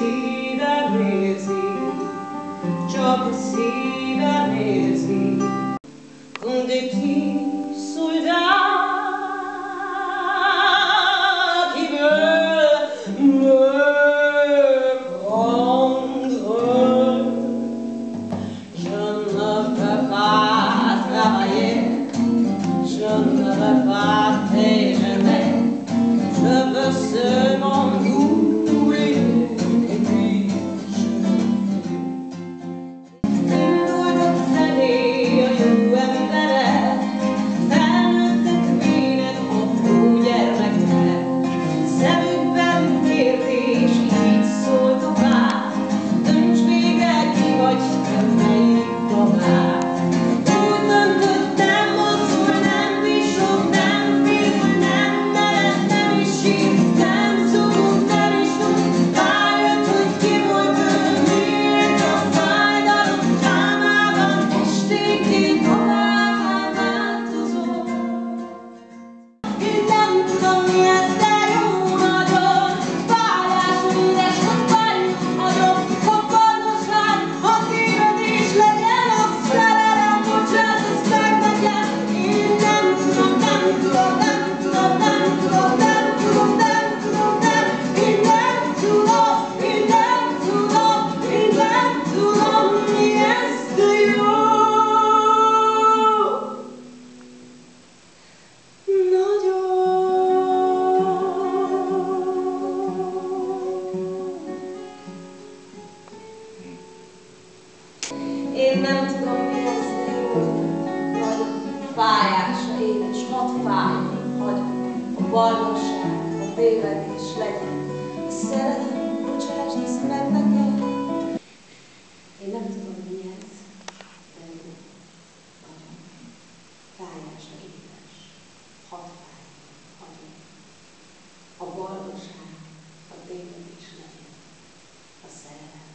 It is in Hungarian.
szívem érzi, csak a szívem érzi. Comme des petits soldats qui veulent me prendre. Je ne peux pas travailler, je ne veux pas déjeuner, je veux seulement mourir et puis je indultok felér, jó emberek, felnőttek vének, apró gyermekek, szemükben kérdés, így szól tovább, dönts végre ki vagy, te melyik babád. Úgy döntöttem, mozdul, nem visog, nem félül, nem nevet, nem is sír, nem zúgunk, nem is tud, rájött, hogy ki volt ő, miért a fájdalom támában esténként havává változott. Én nem tudom mi ez, de jó nagyon, vágyás, édes, hogy várjuk nagyon, a boldogság, a tévedés legyen, a szerelem, bocsátasz meg nekem. Én nem tudom, nem tudom, nem tudom, nem tudom, nem tudom, nem tudom, nem. Én nem tudom, én nem tudom, én nem tudom, mi ez, de jó. Én nem tudom, mi ez, de jó. Nagyon fájás, édes, hadd fájjon, hogy a boldogság, a tévedés legyen. A szerelem, bocsásd meg nekem. Én nem tudom, mi ez, de jó. Nagyon fájás, édes, hadd fájjon, hogy a boldogság, a tévedés legyen. A szerelem,